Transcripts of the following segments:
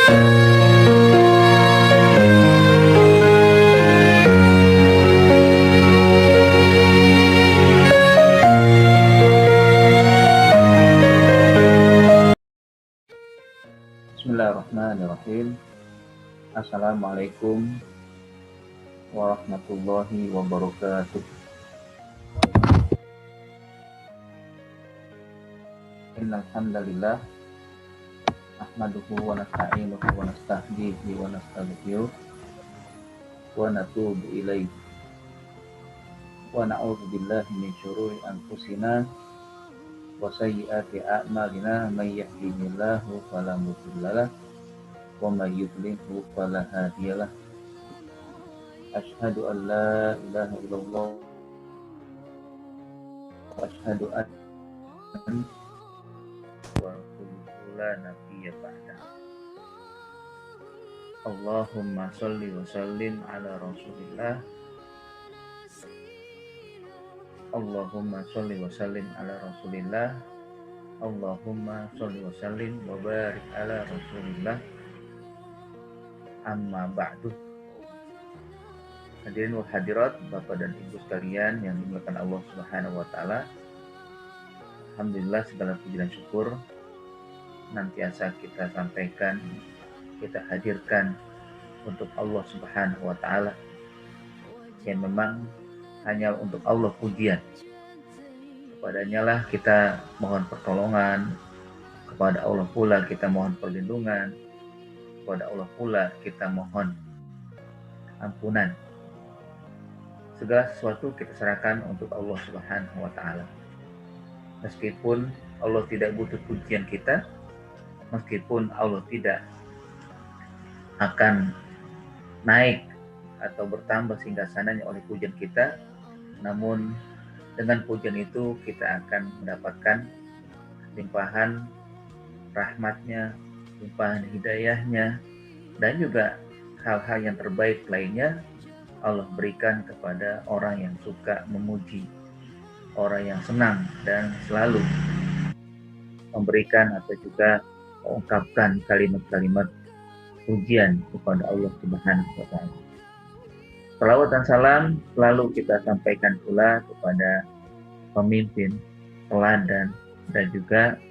Bismillahirrahmanirrahim. Assalamualaikum warahmatullahi wabarakatuh. Innal hamdalillah nahmaduhu wa nasta'inuhu wa nastahdihi wa nastaghfiruh wa natubu ilaihi wa na'udzu billahi min syururi anfusina wa sayyiati a'malina may yahdihillahu fala mudhillalah wa may yudlilhu fala hadiyalah. Asyhadu an la ilaha illallah wa asyhadu anna wa la nabiyya ba'da. Allahumma shalli wa sallim ala Rasulillah. Allahumma sholli wa sallim ala Rasulillah. Allahumma sholli wa sallim wa barik ala Rasulillah. Amma ba'du. Hadirin wal hadirat, Bapak dan Ibu sekalian yang dimuliakan Allah Subhanahu wa taala. Alhamdulillah, segala puji dan syukur nantiasa kita sampaikan, kita hadirkan untuk Allah Subhanahu wa taala, yang memang hanya untuk Allah pujian. Kepadanya lah kita mohon pertolongan, kepada Allah pula kita mohon perlindungan, kepada Allah pula kita mohon ampunan. Segala sesuatu kita serahkan untuk Allah Subhanahu wa taala. Meskipun Allah tidak butuh pujian kita, meskipun Allah tidak akan naik atau bertambah singgasananya oleh pujian kita, namun dengan pujian itu kita akan mendapatkan limpahan rahmatnya, limpahan hidayahnya, dan juga hal-hal yang terbaik lainnya Allah berikan kepada orang yang suka memuji, orang yang senang dan selalu memberikan atau juga mengungkapkan kalimat-kalimat pujian kepada Allah Subhanahu wa taala. Salawat dan salam selalu kita sampaikan pula kepada pemimpin, teladan, dan juga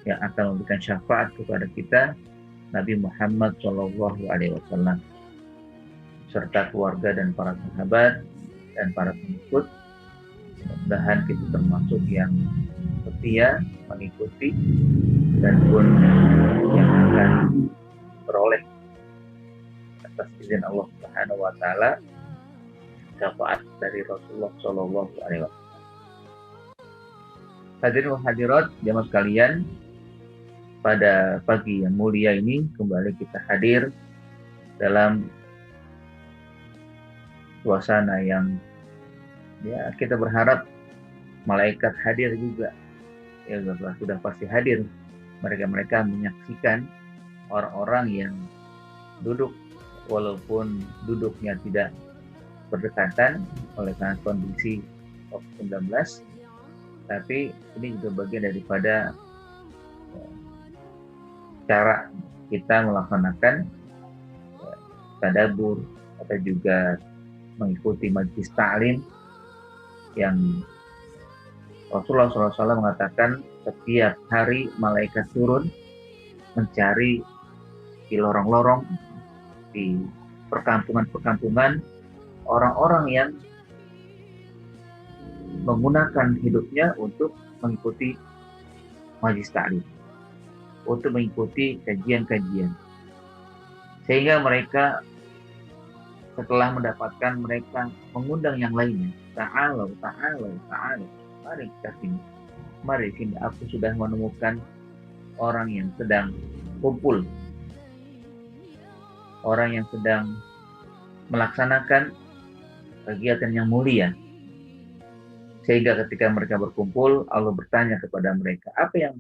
yang akan memberikan syafaat kepada kita, Nabi Muhammad SAW, serta keluarga dan para sahabat dan para pengikut. Mudah-mudahan kita termasuk yang setia mengikuti dan pun yang akan beroleh atas izin Allah Subhanahu wa taala syafaat dari Rasulullah Shallallahu Alaihi Wasallam. Hadirin wa hadirat jamaah sekalian, pada pagi yang mulia ini kembali kita hadir dalam suasana yang kita berharap malaikat hadir juga. Ya, sudah pasti hadir. Mereka menyaksikan orang-orang yang duduk walaupun duduknya tidak berdekatan oleh karena kondisi COVID-19, tapi ini juga bagian daripada cara kita melaksanakan tadabbur atau juga mengikuti majelis ta'lim yang Rasulullah SAW mengatakan setiap hari malaikat turun mencari di lorong-lorong, di perkampungan-perkampungan, orang-orang yang menggunakan hidupnya untuk mengikuti majelis ta'lim, untuk mengikuti kajian-kajian, sehingga mereka setelah mendapatkan, mereka mengundang yang lainnya. Ta'alau, mari kita sini, mari sini. Aku sudah menemukan orang yang sedang kumpul, orang yang sedang melaksanakan kegiatan yang mulia. Sehingga ketika mereka berkumpul, Allah bertanya kepada mereka, apa yang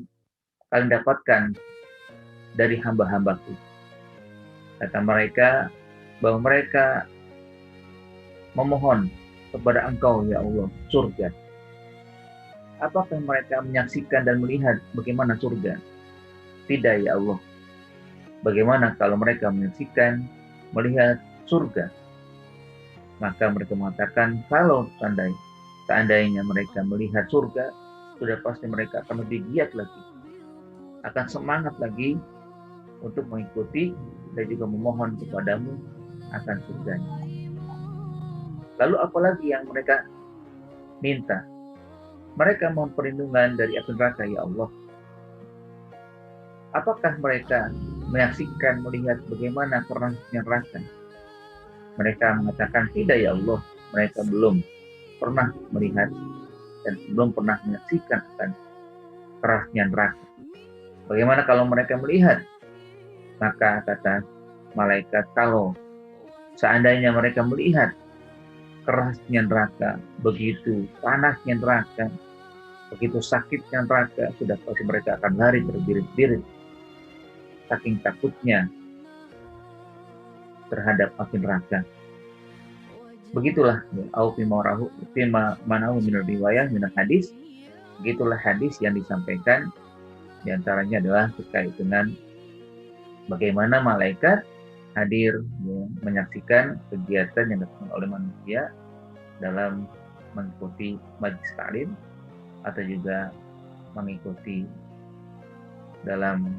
kalian dapatkan dari hamba-hambaku? Kata mereka bahwa mereka memohon kepada Engkau, ya Allah, surga. Apakah mereka menyaksikan dan melihat bagaimana surga? Tidak, ya Allah. bagaimana kalau mereka menyaksikan, melihat surga? Maka mereka mengatakan, kalau seandainya mereka melihat surga, sudah pasti mereka akan lebih giat lagi, akan semangat lagi untuk mengikuti dan juga memohon kepadamu akan surganya. Lalu apalagi yang mereka minta? Mereka mohon perlindungan dari api neraka, ya Allah. Apakah mereka menyaksikan, melihat bagaimana kerasnya neraka? Mereka mengatakan, tidak ya Allah, mereka belum pernah melihat dan belum pernah menyaksikan akan kerasnya neraka. Bagaimana kalau mereka melihat? Maka kata malaikat, kalau seandainya mereka melihat kerasnya neraka, begitu panasnya neraka, begitu sakitnya neraka, sudah pasti mereka akan lari berbirit-birit, saking takutnya terhadap api neraka. Begitulah au fima manahu min riwayah min hadis. Begitulah hadis yang disampaikan, diantaranya adalah terkait dengan bagaimana malaikat hadir menyaksikan kegiatan yang dilakukan oleh manusia dalam mengikuti majlis taklim atau juga mengikuti dalam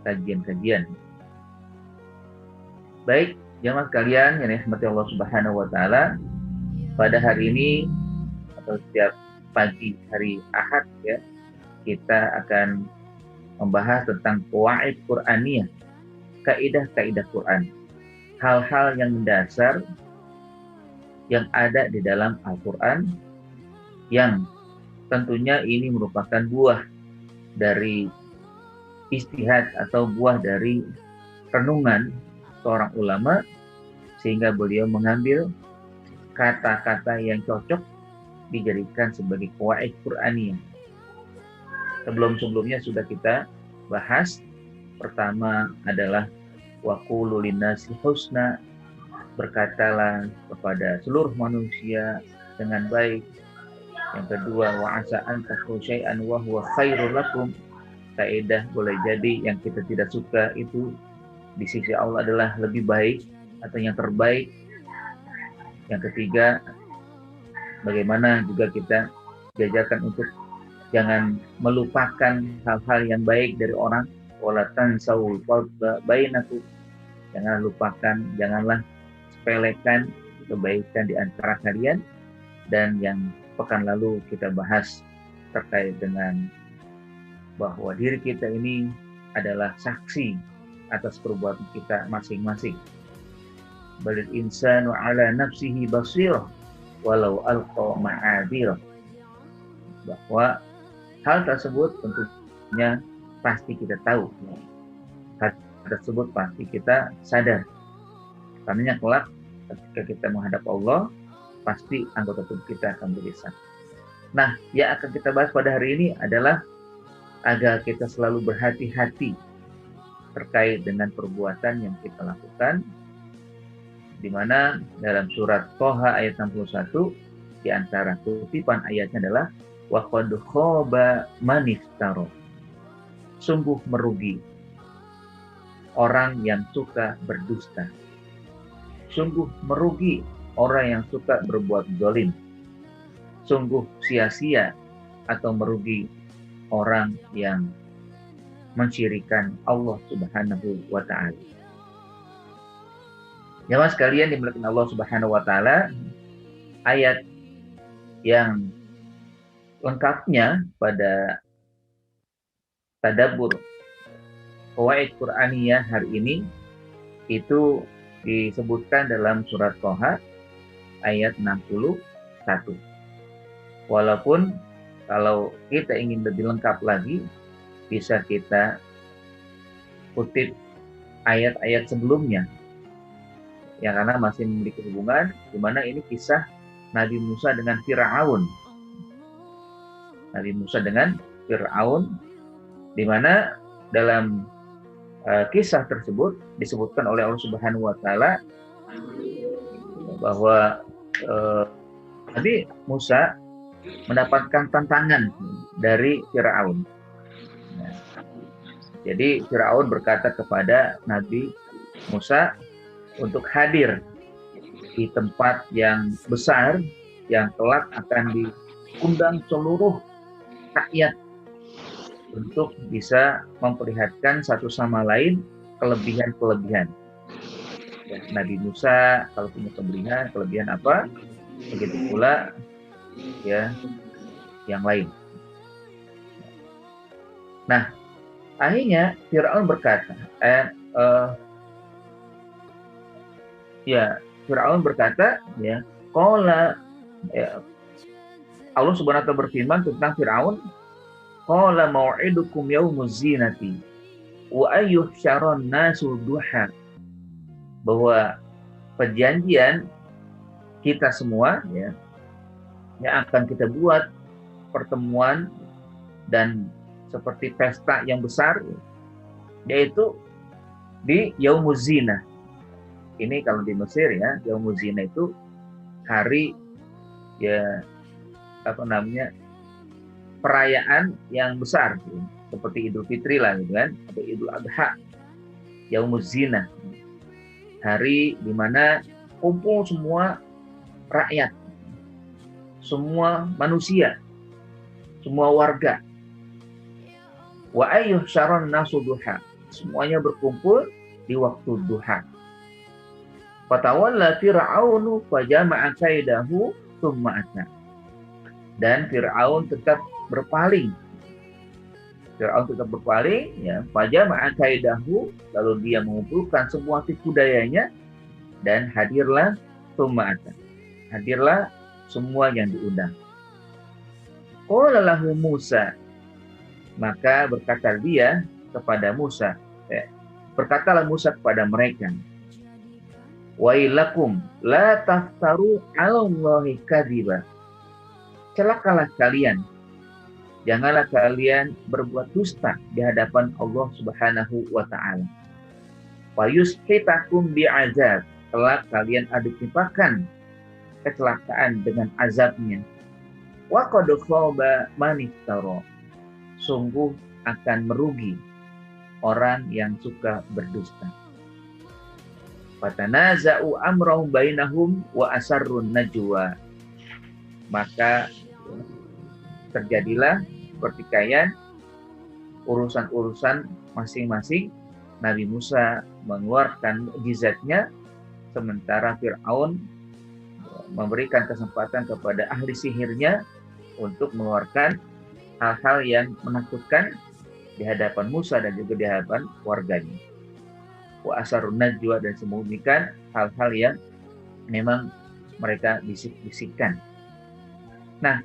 kajian-kajian. Baik, jamaah sekalian yang dirahmati Allah Subhanahu wa taala, pada hari ini atau setiap pagi hari Ahad ya, kita akan membahas tentang qawaid Qur'aniyah, kaidah-kaidah Quran. Hal-hal yang mendasar yang ada di dalam Al-Qur'an, yang tentunya ini merupakan buah dari ijtihad atau buah dari renungan seorang ulama, sehingga beliau mengambil kata-kata yang cocok dijadikan sebagai qawaid Qur'aniyah. Sebelumnya sudah kita bahas. Pertama adalah wa qulu linnasi husna, berkatalah kepada seluruh manusia dengan baik. Yang kedua, wa asa an takrahu syai'an wa huwa khairul lakum, kaidah boleh jadi yang kita tidak suka itu di sisi Allah adalah lebih baik atau yang terbaik. Yang ketiga, bagaimana juga kita diajarkan untuk jangan melupakan hal-hal yang baik dari orang. Wala tansawul fadla bainakum, jangan lupakan, janganlah sepelekan kebaikan di antara kalian. Dan yang pekan lalu kita bahas terkait dengan bahwa diri kita ini adalah saksi atas perbuatan kita masing-masing. Balil insanu ala nafsihi basirah walau alqa ma'adirah, bahwa hal tersebut tentunya pasti kita tahu, hal tersebut pasti kita sadar, karena kelak ketika kita menghadap Allah, pasti anggota tubuh kita akan bergeser. Nah, yang akan kita bahas pada hari ini adalah agar kita selalu berhati-hati terkait dengan perbuatan yang kita lakukan, di mana dalam surat Thaha ayat 61 di antara kutipan ayatnya adalah wa qad khaba man iftara, sungguh merugi orang yang suka berdusta, sungguh merugi orang yang suka berbuat zalim, sungguh sia-sia atau merugi orang yang mensyirikan Allah Subhanahu wa ta'ala. Jamaah sekalian dimuliakan Allah Subhanahu wa ta'ala, ayat yang lengkapnya pada tadabbur qawaid Qur'aniyah hari ini itu disebutkan dalam surat Thaha ayat 61. Walaupun kalau kita ingin lebih lengkap lagi, bisa kita kutip ayat-ayat sebelumnya, ya, karena masih memiliki hubungan, di mana ini kisah Nabi Musa dengan Fir'aun. Nabi Musa dengan Fir'aun, di mana dalam kisah tersebut disebutkan oleh Allah Subhanahu wa ta'ala bahwa Nabi Musa mendapatkan tantangan dari Fir'aun. Jadi Firaun berkata kepada Nabi Musa untuk hadir di tempat yang besar yang kelak akan diundang seluruh rakyat untuk bisa memperlihatkan satu sama lain kelebihan-kelebihan. Ya, Nabi Musa kalau punya kelebihan apa? Begitu pula ya yang lain. Nah, akhirnya Firaun berkata, Firaun berkata, ya, qala, ya, Allah Subhanahu wa taala berfirman tentang Firaun, qala mau'idukum yaumuz zinati wa ayyuhsyaron nasu duha, bahwa perjanjian kita semua ya yang akan kita buat pertemuan dan seperti pesta yang besar, yaitu di Yaumuz Zina. Ini kalau di Mesir ya, Yaumuz Zina itu hari ya perayaan yang besar, seperti Idul Fitri lah gitu kan, atau Idul Adha. Yaumuz Zina, hari di mana kumpul semua rakyat, semua manusia, semua warga. Wa ayyuhsyaron nasu duha, semuanya berkumpul di waktu duha. Fatawalla Fir'aunu fajama'a kaidahu tsumma ata. Dan Fir'aun tetap berpaling. Ya, fajama'a kaidahu, lalu dia mengumpulkan semua tipu dayanya dan hadirlah tsumma ata. Hadirlah semua yang diundang. Qala lahu Musa, maka berkata dia kepada Musa, berkatalah Musa kepada mereka, wailakum la taftaru 'alallahi kadziba. Celakalah kalian, janganlah kalian berbuat dusta di hadapan Allah Subhanahu wa taala. Wa yusqitakum bi'azab, kelak kalian adu timpakan kecelakaan dengan azabnya. Wa qad khaba man iftara, sungguh akan merugi orang yang suka berdusta. Fatanaza'u amrahum bainahum wa asarrun najwa, maka terjadilah pertikaian urusan-urusan masing-masing. Nabi Musa mengeluarkan mukjizatnya, sementara Fir'aun memberikan kesempatan kepada ahli sihirnya untuk mengeluarkan hal-hal yang menakutkan di hadapan Musa dan juga di hadapan warganya. Wa asarun najwa, dan sembunyikan hal-hal yang memang mereka bisik-bisikkan. Nah,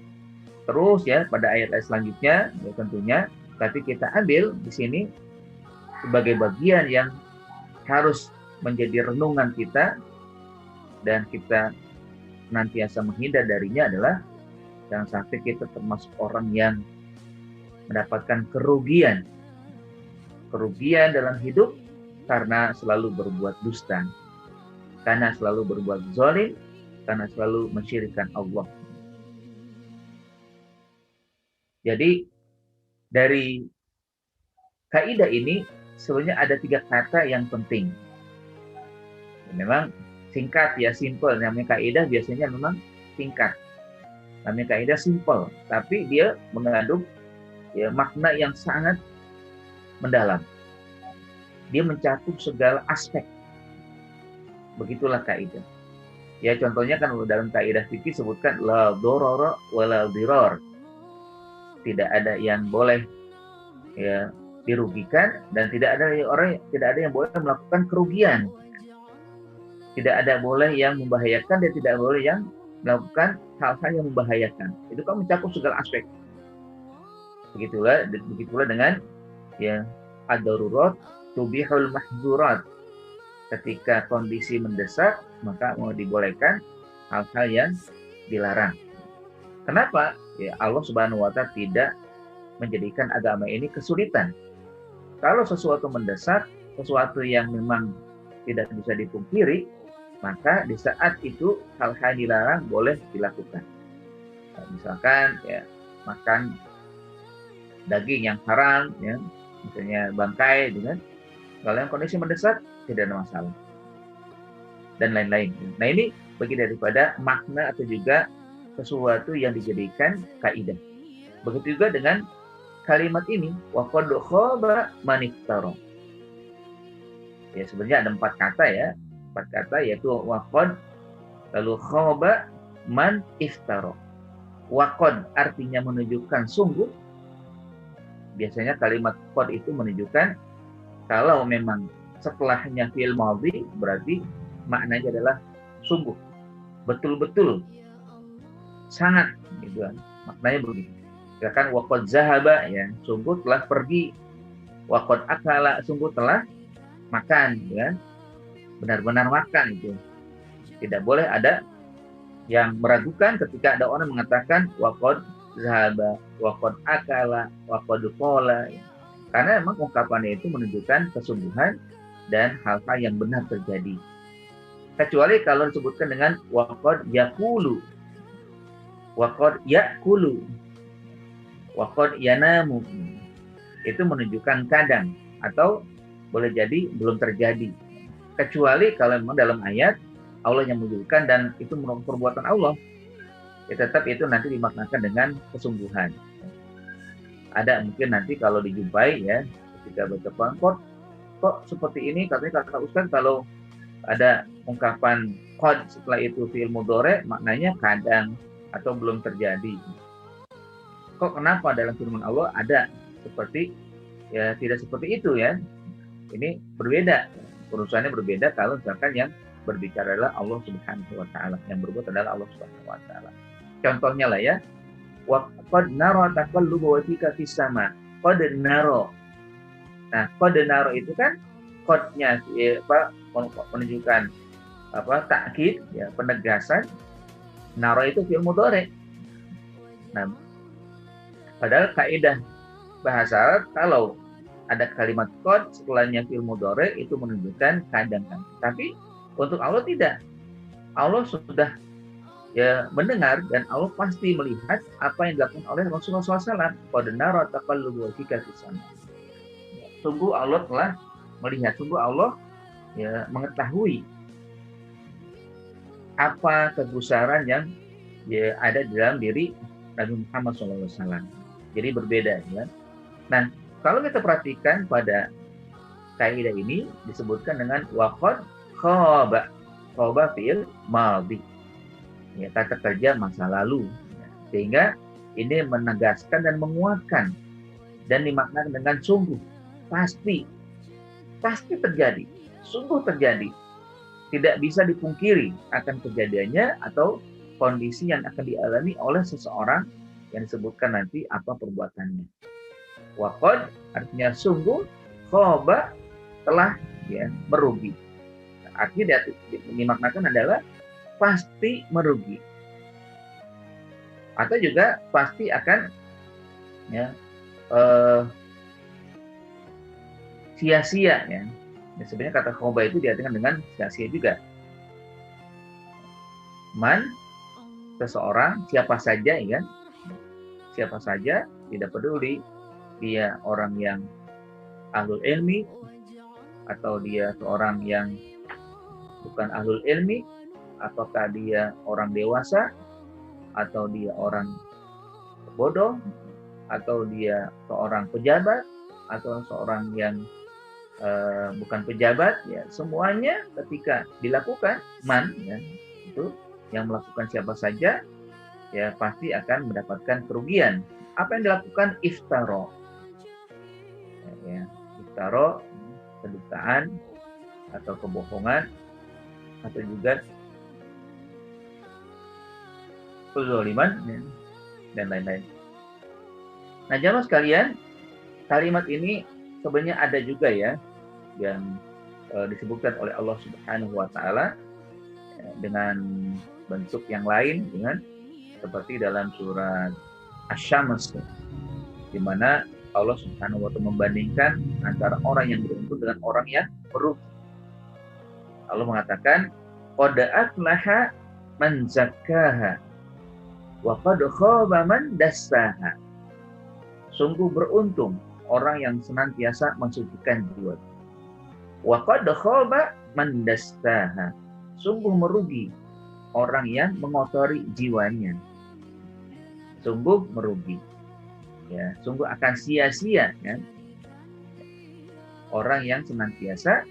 terus ya pada ayat-ayat selanjutnya ya tentunya, tapi kita ambil di sini sebagai bagian yang harus menjadi renungan kita dan kita senantiasa menghindar darinya adalah jangan sampai kita termasuk orang yang mendapatkan kerugian dalam hidup karena selalu berbuat dusta, karena selalu berbuat zalim, karena selalu mensyirikkan Allah. Jadi dari kaidah ini sebenarnya ada 3 kata yang penting. Memang singkat ya, simple. Namanya kaidah biasanya memang singkat. Namanya kaidah simple, tapi dia mengandung ya makna yang sangat mendalam. Dia mencakup segala aspek. Begitulah kaidah. Ya contohnya kan dalam kaidah fikih sebutkan la dororo wala diror. Tidak ada yang boleh ya dirugikan dan tidak ada yang boleh melakukan kerugian. Tidak ada boleh yang membahayakan dan tidak boleh yang melakukan hal-hal yang membahayakan. Itu kan mencakup segala aspek. Begitulah dengan ya ad-darurat tubihul mahzurat. Ketika kondisi mendesak, maka mau dibolehkan hal-hal yang dilarang. Kenapa? Ya Allah Subhanahu wa taala tidak menjadikan agama ini kesulitan. Kalau sesuatu mendesak, sesuatu yang memang tidak bisa dipungkiri, maka di saat itu hal-hal dilarang boleh dilakukan. Misalkan ya makan daging yang haram, ya, misalnya bangkai, dengan kalau yang kondisi mendesak tidak ada masalah dan lain-lain. Nah ini bagi daripada makna atau juga sesuatu yang dijadikan kaidah. Begitu juga dengan kalimat ini, waqad khaba man iftara. Ya sebenarnya ada 4 kata ya, 4 kata yaitu waqad, lalu khaba man iftara. Waqad artinya menunjukkan sungguh. Biasanya kalimat qad itu menunjukkan kalau memang setelahnya fi'il madhi berarti maknanya adalah sungguh, betul-betul, sangat gitu kan. Maknanya begitu. Katakan waqad zahaba ya, sungguh telah pergi. Waqad akala, sungguh telah makan ya. Benar-benar makan itu. Tidak boleh ada yang meragukan ketika ada orang mengatakan waqad zahaba, waqad akala, waqad qala. Karena memang ungkapannya itu menunjukkan kesungguhan dan hal-hal yang benar terjadi. Kecuali kalau disebutkan dengan waqad yaqulu, waqad ya'kulu, waqad yanamu. Itu menunjukkan kadang atau boleh jadi belum terjadi. Kecuali kalau memang dalam ayat Allah yang menunjukkan dan itu merupakan perbuatan Allah, ya tetap itu nanti dimaknakan dengan kesungguhan. Ada mungkin nanti kalau dijumpai ya ketika baca Quran, kok seperti ini, katanya kata Ustaz kalau ada ungkapan qad setelah itu fi'il mudhari maknanya kadang atau belum terjadi. Kok kenapa dalam firman Allah ada seperti ya tidak seperti itu ya? Ini berbeda. Urusannya berbeda kalau misalkan yang berbicara adalah Allah Subhanahu wa taala, yang berbuat adalah Allah Subhanahu wa taala. Contohnya lah ya, wa qad nara taqalluba wajhika fis sama. Qad nara. Nah, qad nara itu kan qadnya menunjukkan takkid ya, penegasan. Nara itu fi'il mudhari. Nah, padahal kaidah bahasa Arab kalau ada kalimat qad setelahnya fi'il mudhari itu menunjukkan kadang-kadang. Tapi untuk Allah tidak. Allah sudah ya mendengar dan Allah pasti melihat apa yang dilakukan oleh Rasulullah SAW. Qad nara taqalluba wajhika fis sama. Sungguh Allah telah melihat, sungguh Allah ya mengetahui apa kegusaran yang ya ada di dalam diri Nabi Muhammad SAW. Jadi berbeda ya. Nah, kalau kita perhatikan pada kaidah ini disebutkan dengan waqad khaba. Khaba fi'il madhi. Ya, kata kerja masa lalu. Sehingga ini menegaskan dan menguatkan dan dimaknakan dengan sungguh, pasti terjadi, sungguh terjadi. Tidak bisa dipungkiri akan kejadiannya atau kondisi yang akan dialami oleh seseorang yang disebutkan nanti apa perbuatannya. Waqad artinya sungguh, khaba telah ya merugi. Artinya dimaknakan adalah pasti merugi. Atau juga pasti akan ya sia-sia ya. Sebenarnya kata khaba itu diartikan dengan sia-sia juga. Man, seseorang, siapa saja ya, siapa saja, tidak peduli dia orang yang ahlul ilmi atau dia seorang yang bukan ahlul ilmi, apakah dia orang dewasa atau dia orang bodoh atau dia seorang pejabat atau seorang yang bukan pejabat ya, semuanya ketika dilakukan man ya, itu yang melakukan siapa saja ya pasti akan mendapatkan kerugian. Apa yang dilakukan? Iftaro ya, iftaro kedustaan atau kebohongan atau juga kezaliman ya, dan lain-lain. Nah, jamaah sekalian, kalimat ini sebenarnya ada juga ya yang disebutkan oleh Allah Subhanahu wa taala ya, dengan bentuk yang lain dengan seperti dalam surat Asy-Syams di mana Allah Subhanahu wa taala membandingkan antara orang yang beruntung dengan orang yang merugi. Allah mengatakan qad aflaha man zakkaha wa qad khaba man dassaha. Sungguh beruntung orang yang senantiasa mensucikan jiwa. Wa qad khaba man dassaha. Sungguh merugi orang yang mengotori jiwanya. Sungguh merugi. Ya, sungguh akan sia-sia ya. Orang yang senantiasa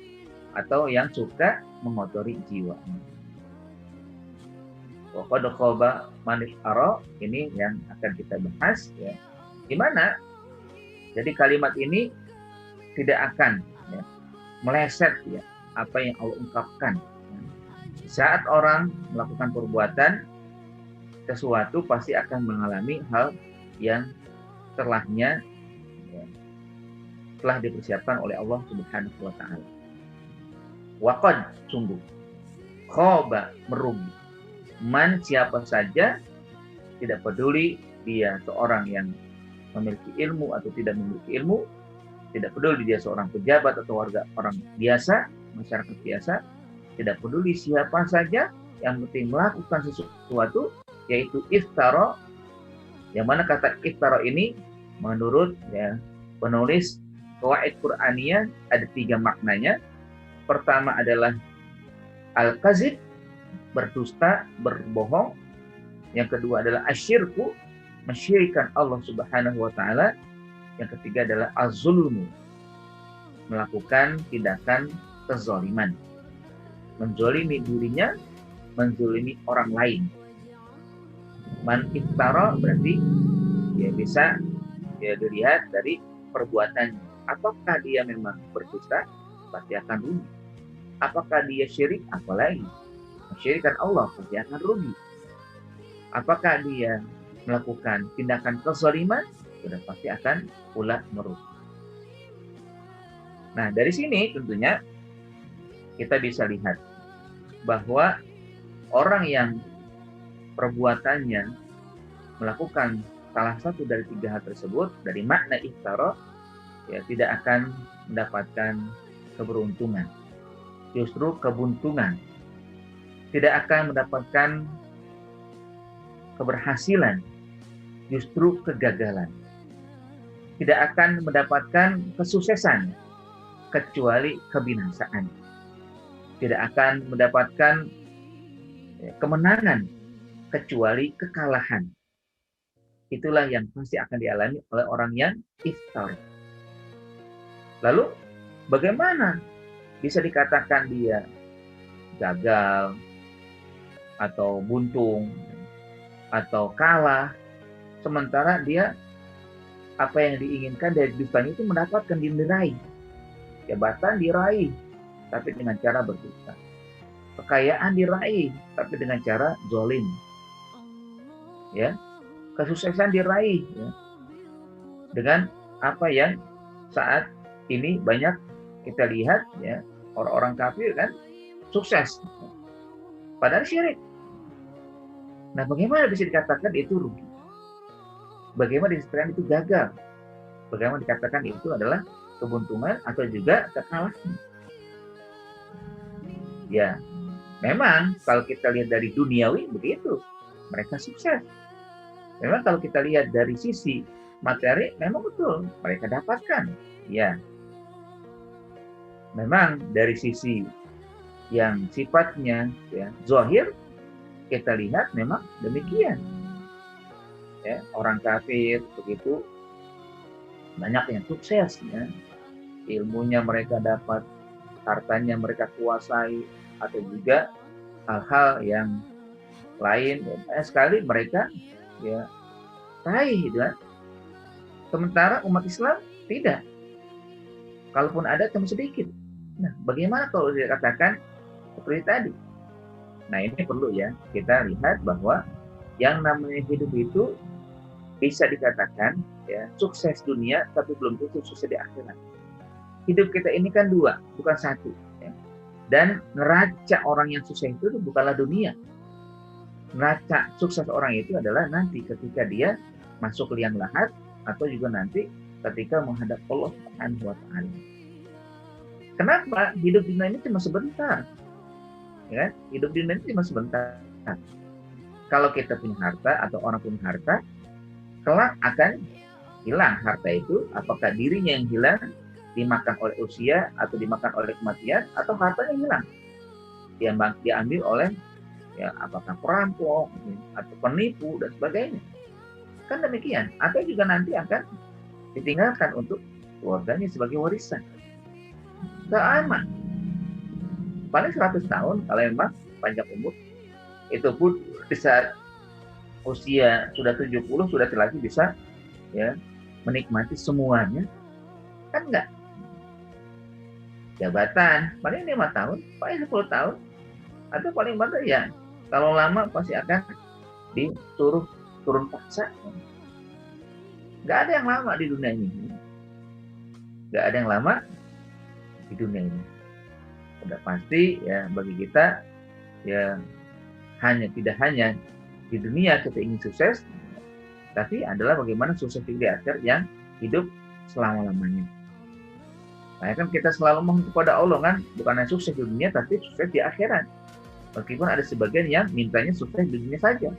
atau yang suka mengotori jiwanya. Wa qad khaba man iftara, ini yang akan kita bahas ya. Gimana? Jadi kalimat ini tidak akan ya, meleset ya apa yang Allah ungkapkan. Saat orang melakukan perbuatan sesuatu pasti akan mengalami hal yang setelahnya ya, telah dipersiapkan oleh Allah Subhanahu wa taala. Waqad, sungguh, khaba, merugi. Man, siapa saja, tidak peduli dia seorang yang memiliki ilmu atau tidak memiliki ilmu, tidak peduli dia seorang pejabat atau warga orang biasa, masyarakat biasa, tidak peduli siapa saja, yang penting melakukan sesuatu, yaitu iftara, yang mana kata iftara ini menurut ya, penulis Qawaid Qur'aniyah ada 3 maknanya. Pertama adalah al-kazib, berdusta, berbohong. Yang kedua adalah asyirku, mensyirikan Allah Subhanahu wa taala. Yang ketiga adalah az-zulmu, melakukan tindakan kezaliman, menzalimi dirinya, menzalimi orang lain. Man iftara berarti ya bisa ya dilihat dari perbuatannya. Apakah dia memang berdusta, pasti akan rugi. Apakah dia syirik, apalagi mensyirikkan Allah, pasti akan rugi. Apakah dia melakukan tindakan kezaliman, sudah pasti akan pula merugi. Nah, dari sini tentunya kita bisa lihat bahwa orang yang perbuatannya melakukan salah satu dari 3 hal tersebut, dari makna iftara, ya tidak akan mendapatkan keberuntungan, justru kebuntungan. Tidak akan mendapatkan keberhasilan, justru kegagalan. Tidak akan mendapatkan kesuksesan, kecuali kebinasaan. Tidak akan mendapatkan kemenangan, kecuali kekalahan. Itulah yang pasti akan dialami oleh orang yang iftar. Lalu, bagaimana bisa dikatakan dia gagal, atau buntung, atau kalah, sementara dia apa yang diinginkan dari dustanya itu mendapatkan, diraih. Jabatan diraih, tapi dengan cara berdusta. Kekayaan diraih, tapi dengan cara zalim. Ya, kesuksesan diraih ya, dengan apa yang saat ini banyak kita lihat ya, orang-orang kafir kan sukses, padahal syirik. Nah, bagaimana bisa dikatakan itu rugi? Bagaimana dikatakan itu gagal? Bagaimana dikatakan itu adalah kebuntungan atau juga kekalahan? Ya, memang kalau kita lihat dari duniawi begitu, mereka sukses. Memang kalau kita lihat dari sisi materi, memang betul mereka dapatkan. Ya, memang dari sisi yang sifatnya ya zahir, kita lihat memang demikian. Ya, orang kafir begitu banyak yang sukses ya. Ilmunya mereka dapat, hartanya mereka kuasai, atau juga hal-hal yang lain ya, sekali mereka ya raih ya. Sementara umat Islam tidak. Kalaupun ada cuma sedikit. Nah, bagaimana kalau dikatakan seperti tadi? Nah, ini perlu ya kita lihat bahwa yang namanya hidup itu bisa dikatakan ya sukses dunia, tapi belum tentu sukses di akhirat. Hidup kita ini kan 2, bukan 1. Ya. Dan neraca orang yang sukses itu bukanlah dunia. Neraca sukses orang itu adalah nanti ketika dia masuk liang lahat, atau juga nanti ketika menghadap Allah Subhanahu wa taala. Kenapa? Hidup di dunia ini cuma sebentar. Ya, hidup di dunia ini cuma sebentar. Kalau kita punya harta atau orang punya harta, kelak akan hilang harta itu, apakah dirinya yang hilang, dimakan oleh usia, atau dimakan oleh kematian, atau hartanya hilang, diambil oleh ya apakah perampok atau penipu dan sebagainya. Kan demikian. Atau juga nanti akan ditinggalkan untuk keluarganya sebagai warisan. Gak aman. Paling 100 tahun kalau memang panjang umur. Itu pun di saat usia sudah 70 sudah lagi bisa ya menikmati semuanya. Kan enggak. Jabatan paling 5 tahun, paling 10 tahun, atau paling banyak ya kalau lama pasti akan disuruh turun paksa. Nggak ada yang lama di dunia ini. Nggak ada yang lama di dunia ini. Udah pasti ya bagi kita ya tidak hanya di dunia kita ingin sukses, tapi adalah bagaimana sukses di akhirat yang hidup selama-lamanya. Nah kan kita selalu mohon kepada Allah kan, bukan hanya sukses di dunia tapi sukses di akhirat. Meskipun ada sebagian yang mintanya sukses di dunia saja.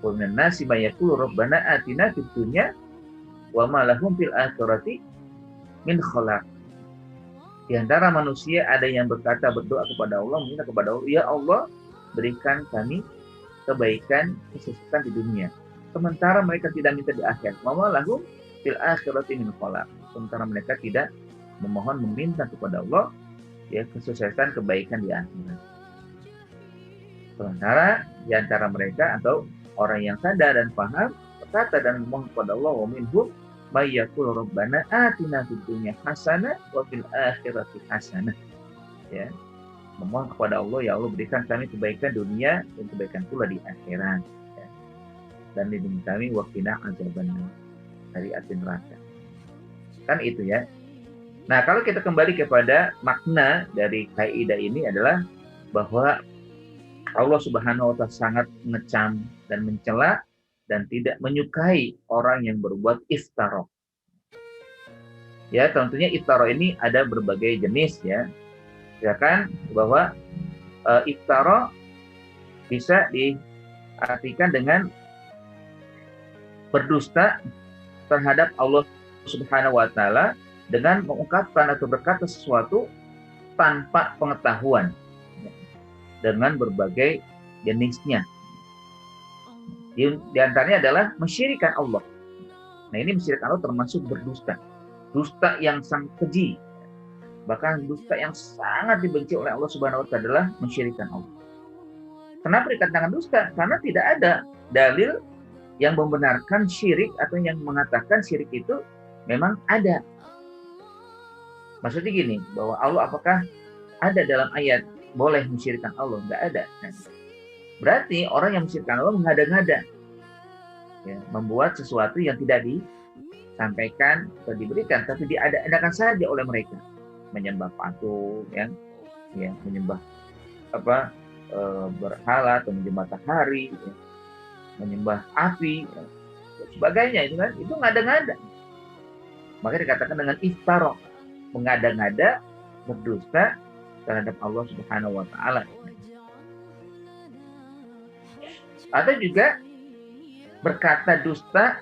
Wa minan nasi may yaqulu rabbana atina fid dunya wa ma lahum fil akhirati min khalaq. Di antara manusia ada yang berdoa kepada Allah, meminta kepada Allah, ya Allah berikan kami kebaikan, kesuksesan di dunia. Sementara mereka tidak minta di akhirat. Wa ma lahum fil akhirati min khalaq. Sementara mereka tidak meminta kepada Allah ya kesuksesan, kebaikan di akhirat. Sementara di antara mereka atau orang yang sadar dan paham berkata dan memohon kepada Allah, wa minhum may yaqulu rabbana atina fid dunya hasanah wa fil akhirati hasanah. Ya. Memohon kepada Allah, ya Allah berikan kami kebaikan dunia dan kebaikan pula di akhirat. Ya. Dan lindungi kami wa qina azabannar, dari api neraka. Kan itu ya. Nah, kalau kita kembali kepada makna dari kaidah ini adalah bahwa Allah Subhanahu wa taala sangat mengecam dan mencela dan tidak menyukai orang yang berbuat iftara. Ya, tentunya iftara ini ada berbagai jenis ya. Silakan bahwa iftara bisa diartikan dengan berdusta terhadap Allah Subhanahu wa taala dengan mengungkapkan atau berkata sesuatu tanpa pengetahuan dengan berbagai jenisnya. Di antaranya adalah mensyirikkan Allah. Nah, ini mensyirikkan Allah termasuk berdusta. Dusta yang sangat keji. Bahkan dusta yang sangat dibenci oleh Allah Subhanahu wa taala adalah mensyirikkan Allah. Kenapa dikatakan dusta? Karena tidak ada dalil yang membenarkan syirik atau yang mengatakan syirik itu memang ada. Maksudnya gini, bahwa Allah apakah ada dalam ayat boleh mensyirikkan Allah? Nggak ada. Berarti orang yang mensyirikkan Allah mengada-ngada, ya, membuat sesuatu yang tidak disampaikan atau diberikan, tapi diada-adakan saja oleh mereka, menyembah patung, ya menyembah berhala atau menyembah matahari, ya, menyembah api, ya, dan sebagainya itu kan, itu ngada-ngada. Maka dikatakan dengan iftara, mengada-ngada, berdusta terhadap Allah Subhanahu wa taala. Atau juga berkata dusta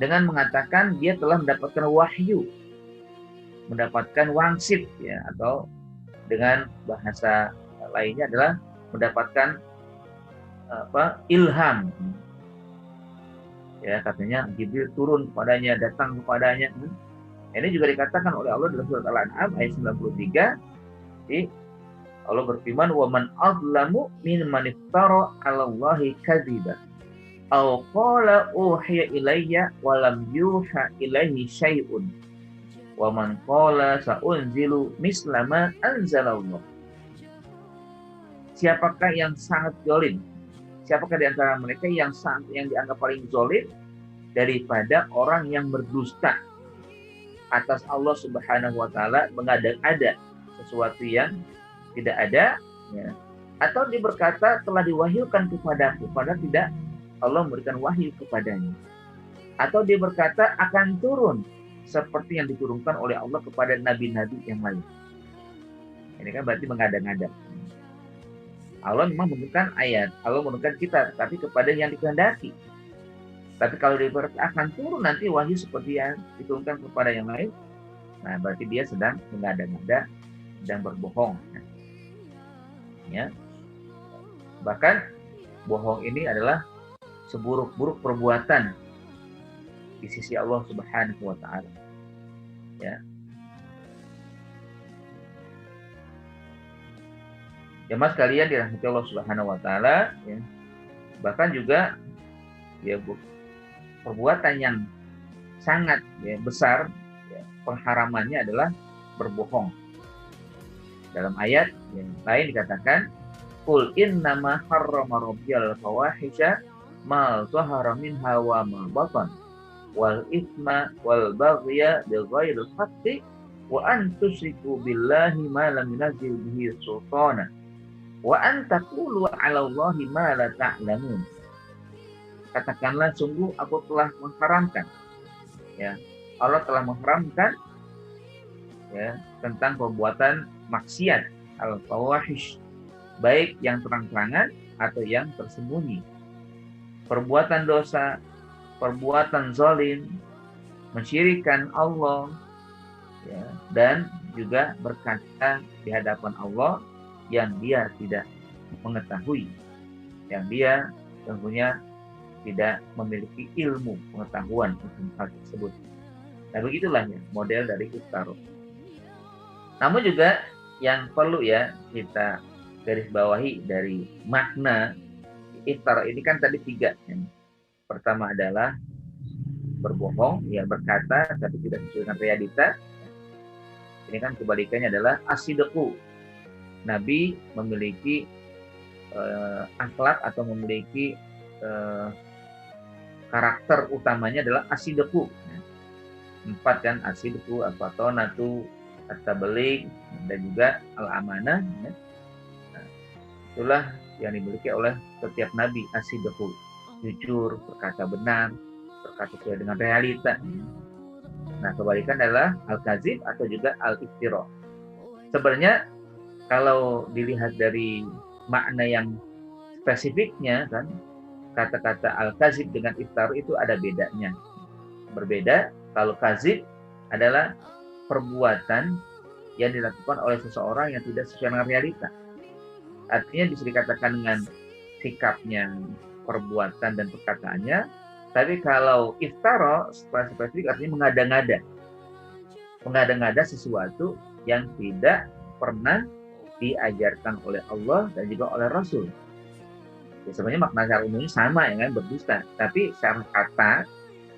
dengan mengatakan dia telah mendapatkan wahyu, mendapatkan wangsit, ya, atau dengan bahasa lainnya adalah mendapatkan ilham. Ya, katanya Jibril turun kepadanya, datang kepadanya. Ini juga dikatakan oleh Allah dalam surat Al-An'am ayat 93. Allah berfirman, wa man adlamu mimman iftara 'ala Allahi kadziba aw qala uhiya ilayya wa lam yuha ilaihi syai'un wa man qala sa'unzilu misla ma anzalallah. Siapakah yang sangat zalim? Siapakah di antara mereka yang dianggap paling zalim daripada orang yang berdusta atas Allah Subhanahu wa taala, mengada-ada sesuatu yang tidak ada, ya. Atau dia berkata telah diwahyukan kepadaku, padahal tidak Allah memberikan wahyu kepadanya. Atau dia berkata akan turun seperti yang diturunkan oleh Allah kepada nabi-nabi yang lain. Ini kan berarti mengada-ngada. Allah memang menurunkan ayat, Allah menurunkan kitab, tapi kepada yang dikehendaki. Tapi kalau dia berarti akan turun nanti wahyu seperti yang diturunkan kepada yang lain, nah berarti dia sedang mengada-ngada, sedang berbohong. Ya. Bahkan bohong ini adalah seburuk-buruk perbuatan di sisi Allah Subhanahu wa taala. Ya. Jemaah sekalian dirahmati Allah Subhanahu wa taala, ya. Bahkan juga ya perbuatan yang sangat ya, besar ya, pengharamannya adalah berbohong. Dalam ayat yang lain dikatakan, "Qul innama harrama rabbiyal fawahisha ma zahara minha wa ma batan wal itsma wal baghya bighairil haqqi wa an tusyriku billahi ma lam yunzil bihi sultana wa an taqulu 'ala Allahi ma la ta'lamun." Katakanlah, sungguh aku telah mengharamkan, ya Allah telah mengharamkan ya tentang perbuatan maksiat al-fawahish, baik yang terang-terangan atau yang tersembunyi, perbuatan dosa, perbuatan zalim, mensyirikkan Allah, ya, dan juga berkata di hadapan Allah yang dia tidak mengetahui, yang dia tentunya tidak memiliki ilmu pengetahuan tentang hal tersebut. Nah begitulah ya model dari iftar. Namun juga yang perlu ya kita garis bawahi dari makna iftar ini kan tadi 3. Yang pertama adalah berbohong, ya berkata tapi tidak sesuai dengan realita. Ini kan kebalikannya adalah as-sidqu. Nabi memiliki akhlak atau memiliki karakter utamanya adalah as-sidqu. 4 kan, as-sidqu, al-fatonatu, at-tabligh, dan juga al-amanah. Nah, itulah yang dimiliki oleh setiap nabi, as-sidqu, jujur, berkata benar, berkata sesuai dengan realita. Nah, kebalikan adalah al-kazib atau juga al-iftira. Sebenarnya kalau dilihat dari makna yang spesifiknya kan, kata-kata al-kazib dengan iftar itu ada bedanya. Berbeda, kalau kazib adalah perbuatan yang dilakukan oleh seseorang yang tidak sesuai dengan realita. Artinya bisa dikatakan dengan sikapnya, perbuatan dan perkataannya. Tapi kalau iftara secara spesifik artinya mengada-ngada. Mengada-ngada sesuatu yang tidak pernah diajarkan oleh Allah dan juga oleh Rasul. Ya, sebenarnya makna secara umumnya sama ya kan, berdusta. Tapi secara kata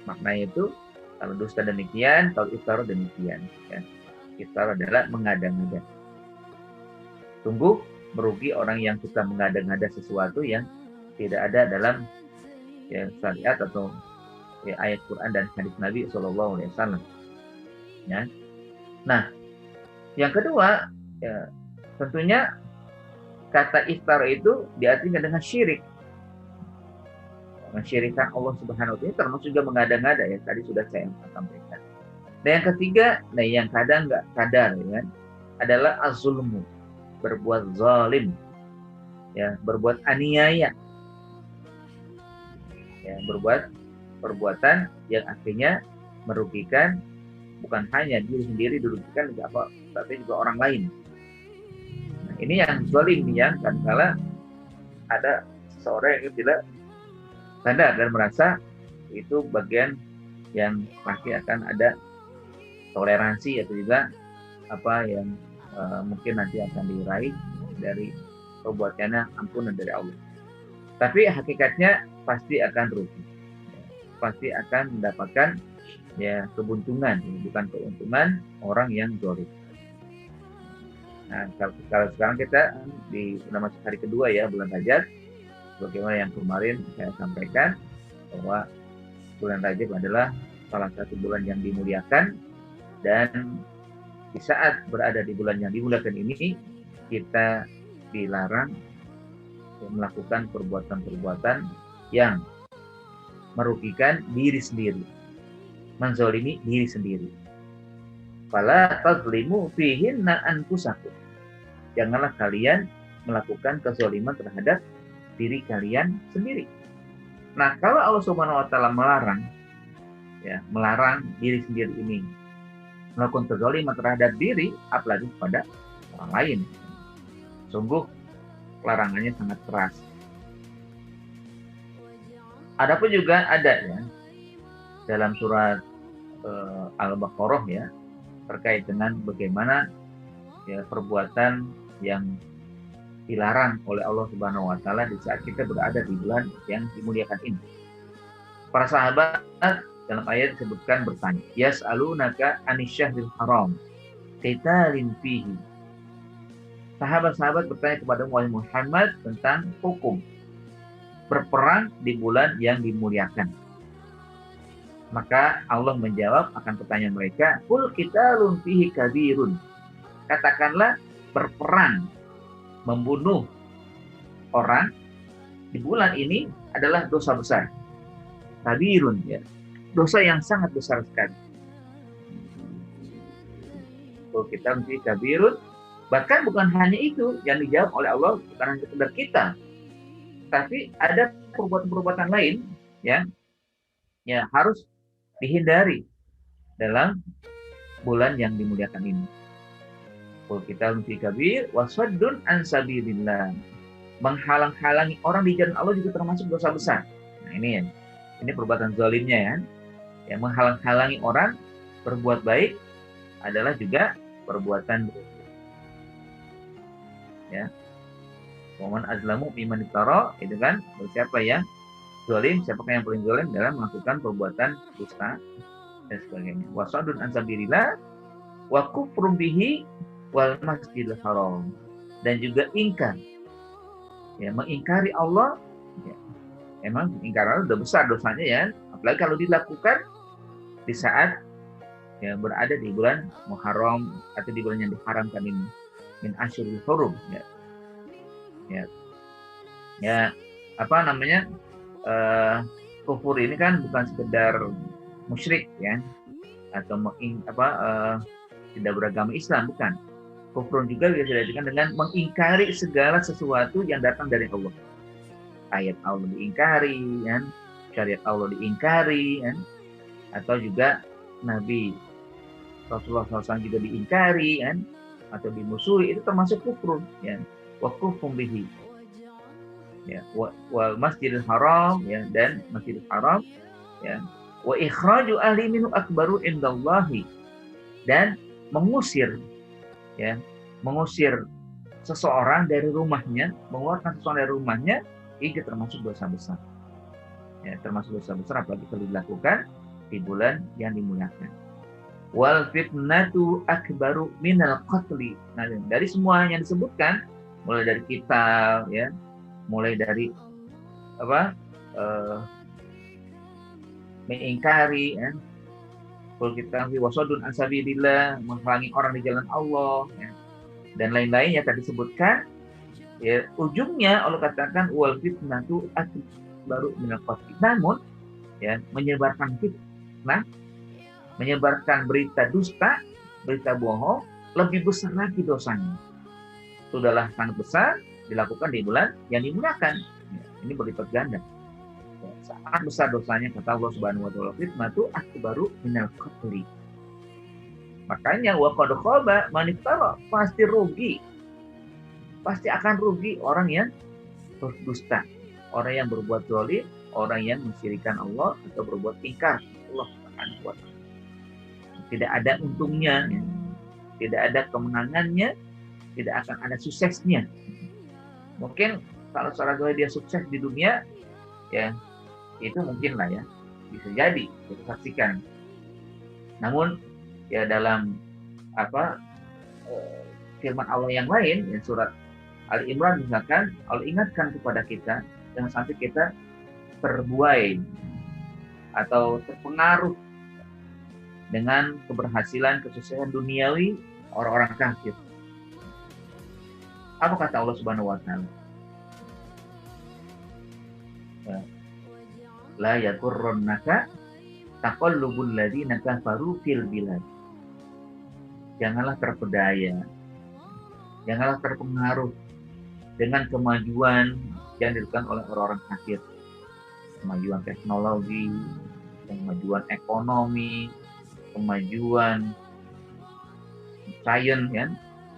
maknanya itu kalau dusta demikian, kalau iftar demikian. Ya. Iftar adalah mengada-ngada. Sungguh merugi orang yang suka mengada-ngada sesuatu yang tidak ada dalam ya, syariat atau ya, ayat Quran dan hadis Nabi SAW. Ya. Nah, yang kedua, ya, tentunya kata iftar itu diartikan dengan syirik. Mensyirikkan Allah Subhanahu wa taala termasuk juga mengada-ngada ya, tadi sudah saya sampaikan. Dan yang ketiga, nah yang kadang nggak sadar ya kan, adalah az-zulmu, berbuat zalim, ya, berbuat aniaya, ya, berbuat perbuatan yang akhirnya merugikan bukan hanya diri sendiri, dirugikan juga apa, tapi juga orang lain. Nah, ini yang zalim yang kadang-kala ada seseorang yang tidak sadar dan merasa itu bagian yang pasti akan ada toleransi atau juga apa yang mungkin nanti akan diraih dari perbuatannya, ampunan dari Allah. Tapi hakikatnya pasti akan rugi, pasti akan mendapatkan ya kebuntungan, bukan keuntungan orang yang zalim. Nah, kalau sekarang kita sudah masuk hari kedua ya bulan Rajab, bagaimana yang kemarin saya sampaikan bahwa bulan Rajab adalah salah satu bulan yang dimuliakan, dan di saat berada di bulan yang dimuliakan ini kita dilarang melakukan perbuatan-perbuatan yang merugikan diri sendiri, menzalimi diri sendiri. Fala tazlimu fihinna anfusakum. Janganlah kalian melakukan kezaliman terhadap diri kalian sendiri. Nah, kalau Allah Subhanahu wa taala melarang, ya, melarang diri sendiri ini melakukan kezaliman terhadap diri, apalagi kepada orang lain. Sungguh larangannya sangat keras. Adapun juga ada ya dalam surat Al-Baqarah ya terkait dengan bagaimana ya perbuatan yang dilarang oleh Allah Subhanahu wa taala di saat kita berada di bulan yang dimuliakan ini. Para sahabat dalam ayat disebutkan bertanya, yas'alunaka anisyahril haram qitalin fihi. Sahabat-sahabat bertanya kepada Muhammad tentang hukum berperang di bulan yang dimuliakan. Maka Allah menjawab akan pertanyaan mereka, qul qitalun fihi kabirun. Katakanlah berperang, membunuh orang di bulan ini adalah dosa besar. Kabirun ya. Dosa yang sangat besar sekali. Qul qitalun fihi kabirun. Bahkan bukan hanya itu yang dijawab oleh Allah, bukan hanya sekedar kita, tapi ada perbuatan-perbuatan lain yang ya harus dihindari dalam bulan yang dimuliakan ini. Qul qitalun fihi kabir wa saddun an sabilillah. Menghalang-halangi orang di jalan Allah juga termasuk dosa besar. Nah, ini ya. Ini perbuatan zalimnya ya. Yang menghalang-halangi orang berbuat baik adalah juga perbuatan ya. Waman azlamu mimman iftara, itu kan siapa yang zalim, siapakah yang paling zalim dalam melakukan perbuatan dusta dan sebagainya. Wasadun an sabilillah wa kufrum bihi wal masjidil haram, dan juga ingkar. Ya, mengingkari Allah ya. Emang ingkar Allah udah besar dosanya ya, apalagi kalau dilakukan di saat ya berada di bulan Muharram atau di bulan yang diharamkan ini, min asyurul hurum ya. Ya apa namanya, kufur ini kan bukan sekedar musyrik ya atau tidak beragama Islam, bukan. Kufur juga bisa diartikan dengan mengingkari segala sesuatu yang datang dari Allah. Ayat Allah diingkari kan, syariat Allah diingkari kan, atau juga Nabi Rasulullah SAW juga diingkari kan, atau dimusuhi, itu termasuk kufur ya. Wa kufrum bihi ya, wa masjidil haram ya, dan masjidil haram ya, wa ikhraju ahli minhu akbaru indallahi, dan mengusir ya, mengusir seseorang dari rumahnya, mengeluarkan seseorang dari rumahnya, itu termasuk dosa besar ya, termasuk dosa besar apalagi kalau dilakukan di bulan yang dimuliakan. Wal fitnatu akbaru minal qatli. Nah, dari semua yang disebutkan, mulai dari kita ya, mulai dari mengingkari ya, kalau kita wasodun ansabilillah, menghalangi orang di jalan Allah ya, dan lain-lain yang tadi disebutkan ya, ujungnya Allah katakan wal fitnatu akbaru minal qatli. Namun ya, menyebarkan fitnah, menyebarkan berita dusta, berita bohong, lebih besar lagi dosanya. Sudahlah sangat besar dilakukan di bulan yang dimuliakan. Ini berlipat ganda. Sangat besar dosanya, kata Allah Subhanahu wa taala, fitnatu akbaru minal qatli. Makanya wa qad khaba man iftara, pasti rugi. Pasti akan rugi orang yang berdusta, orang yang berbuat zalim, orang yang mensyirikkan Allah atau berbuat ingkar Allah Subhanahu wa taala. Tidak ada untungnya, ya. Tidak ada kemenangannya, tidak akan ada suksesnya. Mungkin kalau secara dia sukses di dunia, ya itu mungkin lah ya, bisa jadi kita saksikan. Namun ya dalam firman Allah yang lain, ya, surat Ali Imran misalkan, Allah ingatkan kepada kita jangan sampai kita terbuai atau terpengaruh dengan keberhasilan, kesuksesan duniawi orang-orang kafir. Apa kata Allah Subhanahu wa taala? La yaghurrannaka taqallubul ladzina kafaru fil bilad. Janganlah terpedaya, janganlah terpengaruh dengan kemajuan yang dilakukan oleh orang-orang kafir kemajuan teknologi, kemajuan ekonomi, kemajuan sains, ya,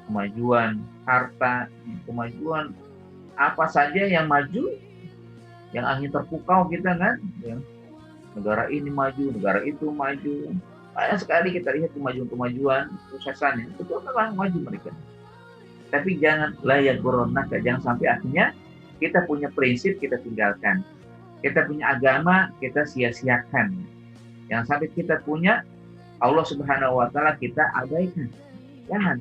kemajuan harta, kemajuan apa saja yang maju, yang angin terpukau kita kan, ya. Negara ini maju, negara itu maju. Banyak sekali kita lihat kemajuan-kemajuan, suksesannya, itu memang maju mereka. Tapi jangan layak corona, jangan sampai akhirnya kita punya prinsip kita tinggalkan. Kita punya agama kita sia-siakan. Jangan sampai kita punya Allah Subhanahu wa taala kita abaikan. Jangan.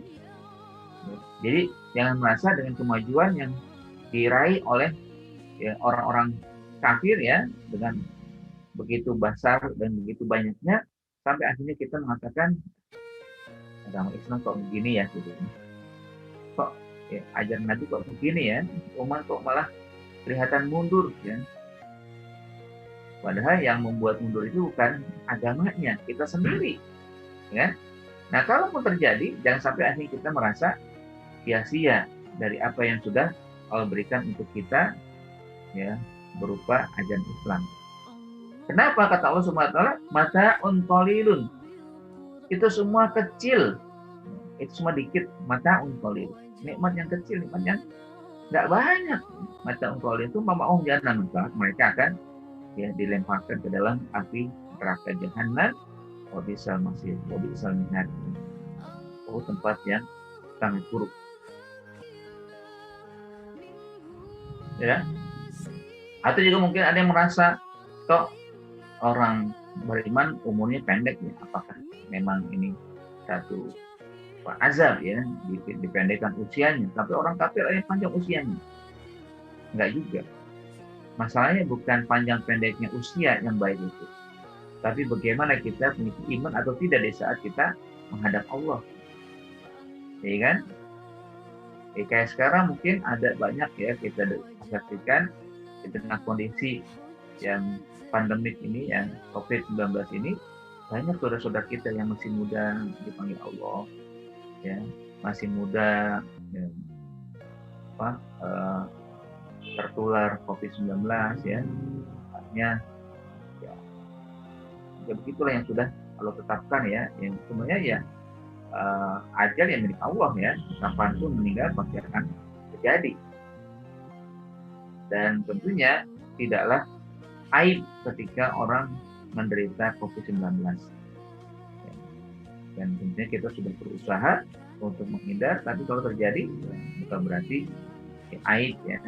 Jadi jangan merasa dengan kemajuan yang diraih oleh ya, orang-orang kafir ya, dengan begitu besar dan begitu banyaknya, sampai akhirnya kita mengatakan agama Islam kok begini ya, gitu. Kok ya, ajaran Nabi kok begini ya, umat kok malah kelihatan mundur ya. Padahal yang membuat mundur itu bukan agamanya, kita sendiri ya. Nah, kalaupun terjadi, jangan sampai akhirnya kita merasa sia-sia dari apa yang sudah Allah berikan untuk kita ya, berupa ajaran Islam. Kenapa kata Allah Subhanahu wa taala mata'un qalilun? Itu semua kecil. Itu semua dikit, mata'un qalil. Nikmat yang kecil, nikmat yang enggak banyak. Mata'un qalil itu mama'un jahannam, mereka akan ya dilemparkan ke dalam api neraka jahanam. Wa bisal masir, wa bisal mihad. Oh, tempat yang sangat buruk. Ya. Atau juga mungkin ada yang merasa kok orang beriman umurnya pendek ya, apakah memang ini satu azab ya, dipendekkan usianya, tapi orang kafir yang panjang usianya? Enggak juga. Masalahnya bukan panjang pendeknya usia yang baik itu, tapi bagaimana kita memiliki iman atau tidak di saat kita menghadap Allah. Ya kan? Kayak sekarang mungkin ada banyak ya kita saksikan di tengah kondisi yang pandemik ini, yang COVID-19 ini, banyak saudara-saudara kita yang masih muda dipanggil Allah, ya, masih muda, ya, tertular COVID-19 ya, artinya ya begitulah yang sudah Allah tetapkan ya, yang sebenarnya ya ajal yang milik Allah ya, kapanpun meninggal pasti akan terjadi, dan tentunya tidaklah aib ketika orang menderita COVID-19. Dan tentunya kita sudah berusaha untuk menghindar, tapi kalau terjadi bukan berarti aib ya.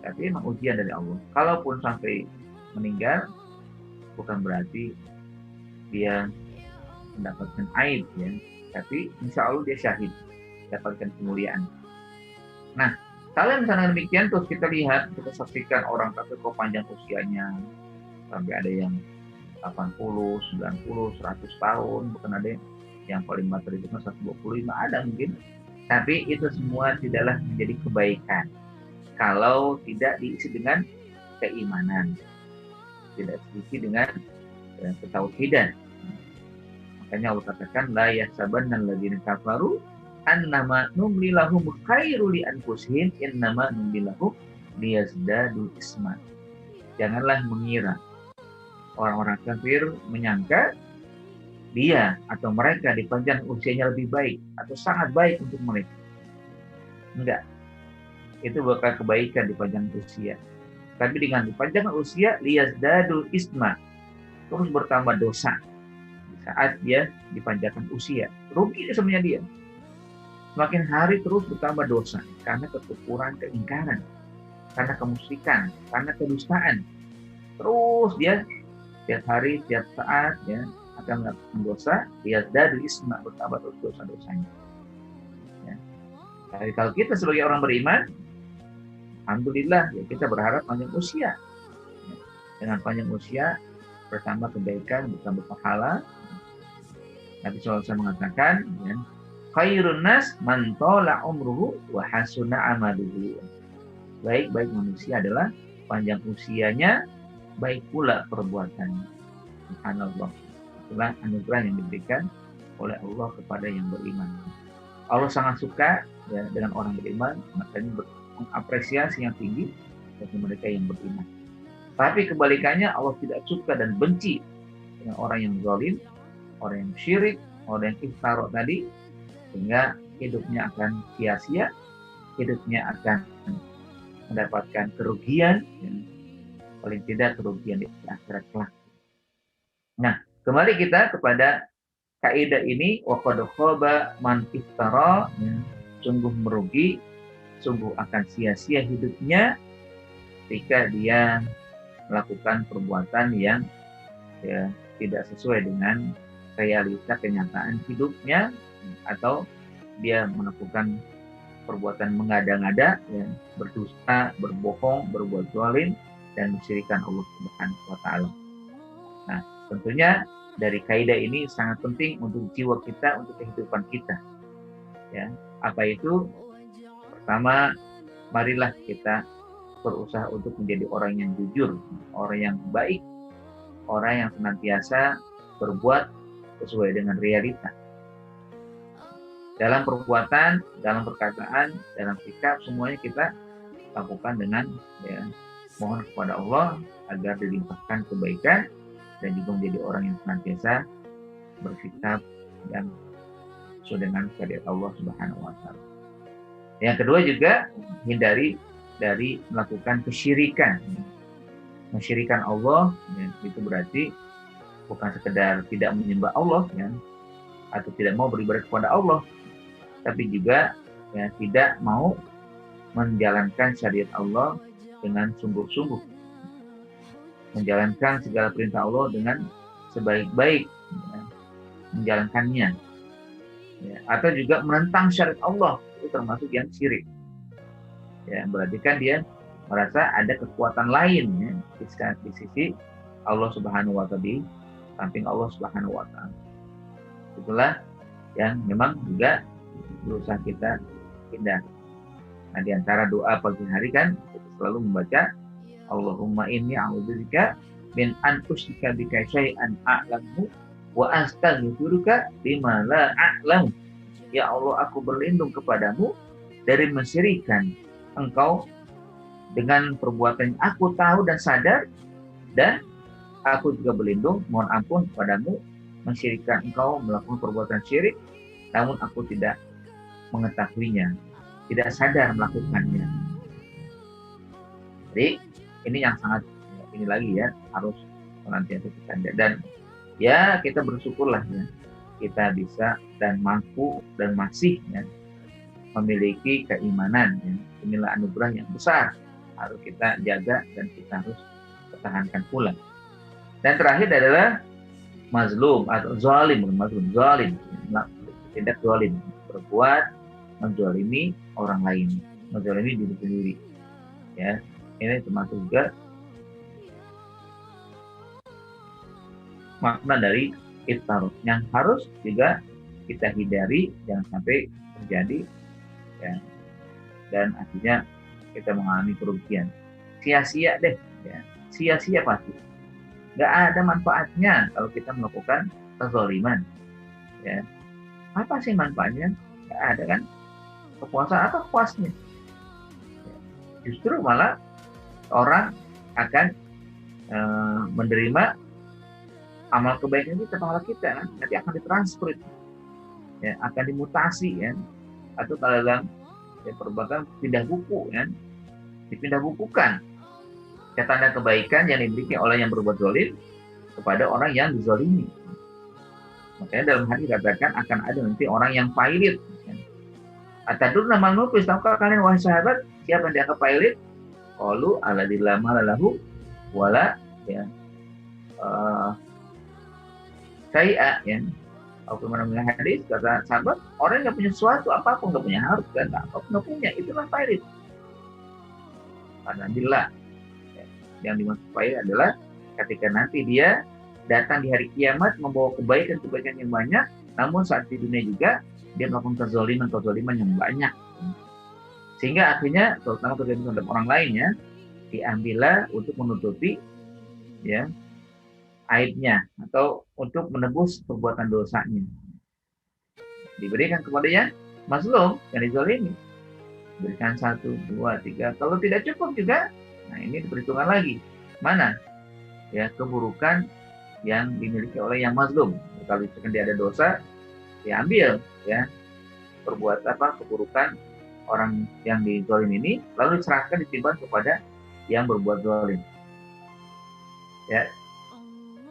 Tapi memang ujian dari Allah. Kalaupun sampai meninggal, bukan berarti dia mendapatkan aib ya. Tapi insya Allah dia syahid, dapatkan kemuliaan. Nah, kalau misalnya demikian, terus kita lihat, kita saksikan orang kafir kok panjang usianya, sampai ada yang 80, 90, 100 tahun, bukan ada yang paling materi itu 125, ada mungkin. Tapi itu semua tidaklah menjadi kebaikan kalau tidak diisi dengan keimanan, tidak diisi dengan ketauhidan. Makanya Allah katakan la yahsabanna alladziina kafaru annama numli lahum khairu li anfusihim innama numli lahum liyazdadu isman. Janganlah mengira orang-orang kafir menyangka dia atau mereka dipanjang usianya lebih baik atau sangat baik untuk mereka. Enggak. Itu bukan kebaikan dipanjang usia. Tapi dengan dipanjangkan usia liyazdadu isman, terus bertambah dosa. Saat dia dipanjangkan usia, rugi sebenarnya dia. Semakin hari terus bertambah dosa karena kekufuran, keingkaran, karena kemusyrikan, karena kedustaan. Terus dia tiap hari, tiap saat ya akan melakukan dosa, dia dari isma, bertambah terus dosa-dosanya. Ya. Tapi kalau kita sebagai orang beriman, alhamdulillah ya, kita berharap panjang usia. Ya. Dengan panjang usia bertambah kebaikan, bertambah pahala. Nabi SAW mengatakan, ya, khairun nas man tala umruhu wa hasuna amaluhu. Baik-baik manusia adalah panjang usianya, baik pula perbuatannya. Subhanallah. Itulah anugerah yang diberikan oleh Allah kepada yang beriman. Allah sangat suka ya, dengan orang beriman, makanya mengapresiasi yang tinggi bagi mereka yang beriman. Tapi kebalikannya Allah tidak suka dan benci dengan orang yang zalim, orang yang syirik, orang yang iftara tadi, sehingga hidupnya akan sia-sia, hidupnya akan mendapatkan kerugian, ya, paling tidak kerugian di akhirat kelak. Nah, kembali kita kepada kaidah ini, waqad khaba man iftara, ya, sungguh merugi, sungguh akan sia-sia hidupnya ketika dia melakukan perbuatan yang ya, tidak sesuai dengan realita kenyataan hidupnya, atau dia melakukan perbuatan mengada-ngada, ya, berdusta, berbohong, berbuat zalim, dan mensyirikkan Allah Subhanahu wa Ta'ala. Nah, tentunya dari kaidah ini sangat penting untuk jiwa kita, untuk kehidupan kita. Ya, apa itu? Pertama, marilah kita berusaha untuk menjadi orang yang jujur, orang yang baik, orang yang senantiasa berbuat sesuai dengan realita. Dalam perbuatan, dalam perkataan, dalam sikap, semuanya kita lakukan dengan ya, mohon kepada Allah agar dilimpahkan kebaikan dan juga menjadi orang yang senantiasa bersikap dan sesuai dengan syariat Allah Subhanahu wa Ta'ala. Yang kedua juga hindari dari melakukan kesyirikan. Mensyirikan Allah, ya, itu berarti bukan sekedar tidak menyembah Allah, ya, atau tidak mau beribadah kepada Allah, tapi juga ya, tidak mau menjalankan syariat Allah dengan sungguh-sungguh, menjalankan segala perintah Allah dengan sebaik-baik, ya, menjalankannya, ya, atau juga menentang syariat Allah, itu termasuk yang syirik. Ya, berarti kan dia merasa ada kekuatan lain, ya, di sisi Allah Subhanahu wa Ta'ala, di samping Allah Subhanahu wa Ta'ala. Itulah yang memang juga berusaha kita hindari. Nah, di antara doa pagi hari kan kita selalu membaca Allahumma inni a'udzubika min an usyrika bika syai'an a'lamu wa astaghfiruka bima la a'lamu. Ya Allah, aku berlindung kepadamu dari mensyirikkan Engkau dengan perbuatan yang aku tahu dan sadar, dan aku juga berlindung, mohon ampun kepadamu, mensyirikkan Engkau, melakukan perbuatan syirik, namun aku tidak mengetahuinya, tidak sadar melakukannya. Jadi ini yang sangat ini lagi ya, harus senantiasa kita sadar. Dan ya kita bersyukurlah ya, kita bisa dan mampu dan masih ya, memiliki keimanan, ya. Inilah anugerah yang besar, harus kita jaga dan kita harus pertahankan pula. Dan terakhir adalah mazlum atau zalim, zalim, tindak zalim, berbuat menzalimi orang lain, menzalimi diri sendiri. Ya, ini termasuk juga makna dari iftarah yang harus juga kita hindari, jangan sampai terjadi, ya, dan akhirnya kita mengalami kerugian. Sia-sia deh, ya, sia-sia pasti. Nggak ada manfaatnya kalau kita melakukan kezaliman. Ya, apa sih manfaatnya? Nggak ada kan? Kepuasan apa puasnya? Ya, justru malah orang akan menerima amal kebaikan kita, pahala kita, kan? Nanti akan ditransfer, ya, akan dimutasi, ya, atau kalau dalam ya, perbankan pindah buku, kan, dipindah bukukan catatan kebaikan yang dimiliki oleh yang berbuat zalim kepada orang yang dizalimi. Makanya dalam hadis dikatakan akan ada nanti orang yang pailit. Atadur nama nufis, tahukah kalian wahai sahabat siapa yang dianggap pailit? Qalu alladzi la malalahu wala ya syai'a, ya. Aku menemukan hadis kata sahabat, orang yang punya sesuatu apapun, nggak punya harta, nggak punya, itulah pailit. Alhamdulillah, ya. Yang dimaksud pailit adalah ketika nanti dia datang di hari kiamat membawa kebaikan yang banyak, namun saat di dunia juga dia melakukan kezaliman yang banyak, sehingga akhirnya terutama kezaliman terhadap orang lainnya diambillah untuk menutupi, ya, aibnya atau untuk menebus perbuatan dosanya, diberikan kepadanya mazlum yang dizalimi, berikan 1, 2, 3. Kalau tidak cukup juga, nah ini diperhitungkan lagi, mana ya keburukan yang dimiliki oleh yang mazlum. Kalau misalkan dia ada dosa, diambil ya perbuat apa keburukan orang yang dizolim ini, lalu diserahkan ditimbang kepada yang berbuat zalim. Ya,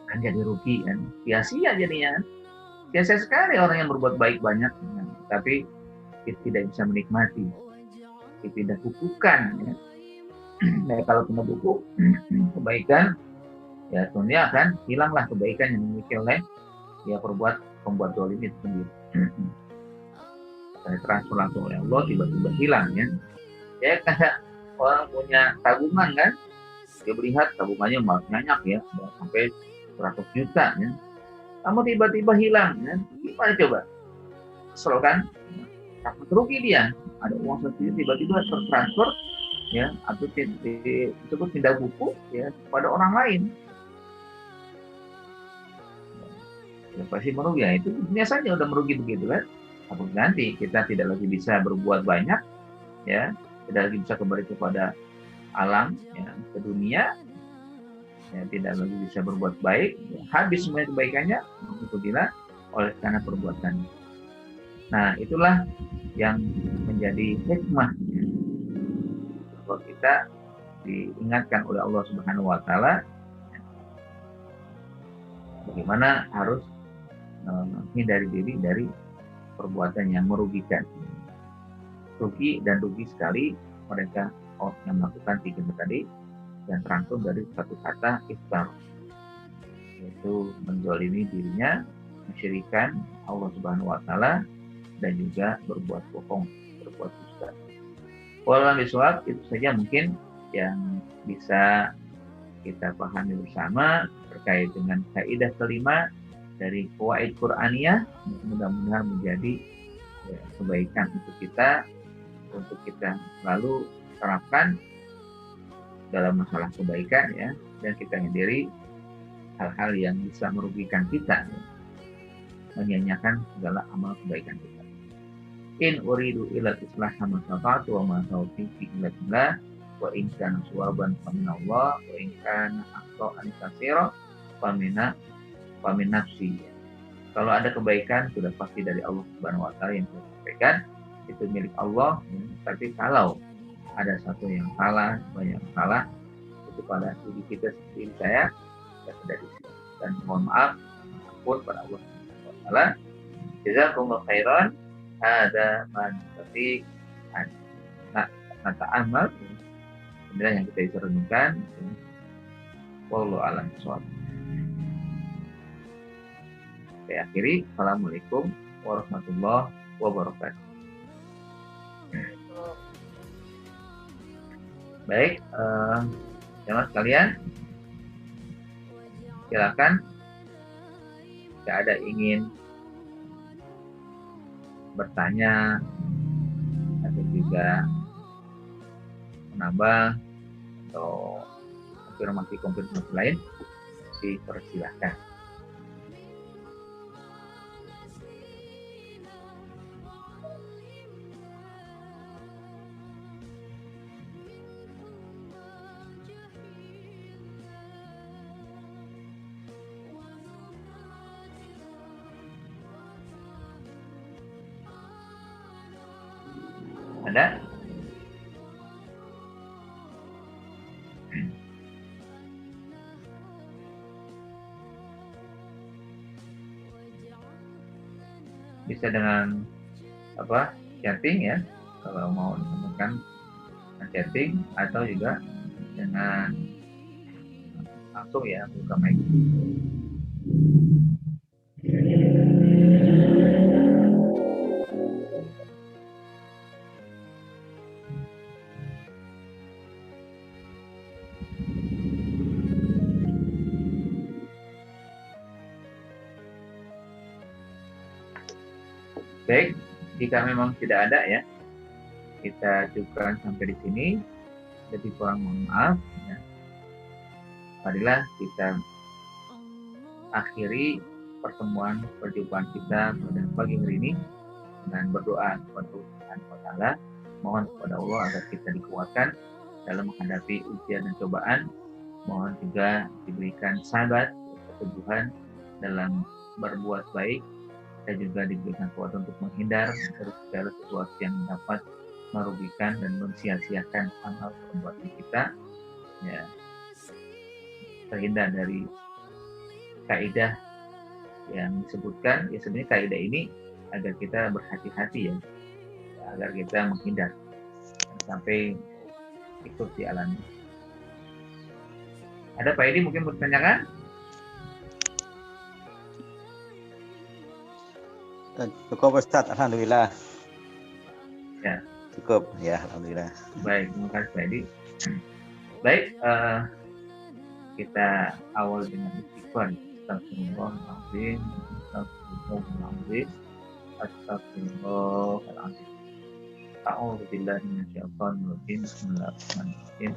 kan jadi rugi kan, sia-sia jadinya. Sia-sia sekali orang yang berbuat baik banyak, ya. Tapi kita tidak bisa menikmati, kita tidak bukukan. Ya. Nah, kalau kita buku kebaikan, ya dunia akan hilanglah kebaikan yang dimiliki oleh ya pembuat zalim itu sendiri. Saya transfer langsung oleh Allah tiba-tiba hilang ya. Ya kayak orang punya tabungan kan, dia melihat tabungannya banyak ya, sampai 100 juta ya. Kamu tiba-tiba hilang ya. Gimana coba? Kesel kan? Takut rugi dia. Ada uang sendiri tiba-tiba tertransfer ya atau disebut tindak buku ya pada orang lain. Ya, pasti merugi ya. Itu biasanya udah merugi begitu kan. Apalagi nanti kita tidak lagi bisa berbuat banyak ya, tidak lagi bisa kembali kepada alam ya, ke dunia ya, tidak lagi bisa berbuat baik ya, habis semua kebaikannya itu bila oleh karena perbuatannya. Nah itulah yang menjadi hikmah ya, bahwa kita diingatkan oleh Allah Subhanahu Wa Taala ya, bagaimana harus menghindari diri dari perbuatan yang merugikan. Rugi dan rugi sekali mereka yang melakukan tiga tadi yang terangkum dari satu kata iftar, yaitu menzalimi dirinya, mensyirikan Allah Subhanahu Wa Taala, dan juga berbuat bohong, berbuat dusta. Wallahualam bishawab, itu saja mungkin yang bisa kita pahami bersama terkait dengan kaidah kelima dari qawaid Qur'aniyah. Mudah-mudahan menjadi ya, kebaikan untuk kita selalu terapkan dalam masalah kebaikan ya, dan kita hindari hal-hal yang bisa merugikan kita ya, menyanyiakan segala amal kebaikan kita. In uridu illa islaha ma stata'tu wa ma taufiqi illa billah wa in kana sawaban fa min Allah wa in kana akhta'an katsira fa min nafsi. Kalau ada kebaikan sudah pasti dari Allah Subhanahu wa taala, yang kebaikan itu milik Allah ya. Tapi kalau ada satu yang salah, banyak salah itu pada diri kita sendiri, saya sudah di sini, dan mohon maaf pun pada Allah Subhanahu wa taala. Jazakumullah khairan. Ada manfaat. Nah, kata amal inilah yang kita bisa renungkan. Wallahu a'lam bishawab. Saya akhiri. Assalamualaikum warahmatullahi wabarakatuh. Baik, jemaah sekalian, silakan jika ada ingin bertanya atau juga menambah atau konfirmasi lain, dipersilahkan. Ada? Bisa dengan chatting ya, kalau mau disampaikan chatting, atau juga dengan langsung ya buka mic. Baik, jika memang tidak ada ya, kita cukupkan sampai di sini. Jadi kurang mohon maaf ya. Marilah kita akhiri perjumpaan kita pada pagi hari ini dengan berdoa kepada Tuhan Ta'ala. Mohon kepada Allah agar kita dikuatkan dalam menghadapi ujian dan cobaan, Mohon juga diberikan sahabat, keteguhan dalam berbuat baik, dan juga diberikan kekuatan untuk menghindar dari segala sesuatu yang dapat merugikan dan mensia-siakan amal perbuatan kita, ya, terhindar dari kaidah yang disebutkan. Ya sebenarnya kaidah ini agar kita berhati-hati, ya, agar kita menghindar sampai ikut dialami. Ada Pak Edi mungkin bertanyakan? Cukup Ustaz, alhamdulillah. Ya. Cukup, ya alhamdulillah. Baik, terima kasih Pak Edi. Baik, kita awal dengan istighfar. Astagfirullahaladzim, astagfirullahaladzim, astagfirullahaladzim. A'udzubillahi minasyaitonir rajim. Bismillahirrahmanirrahim.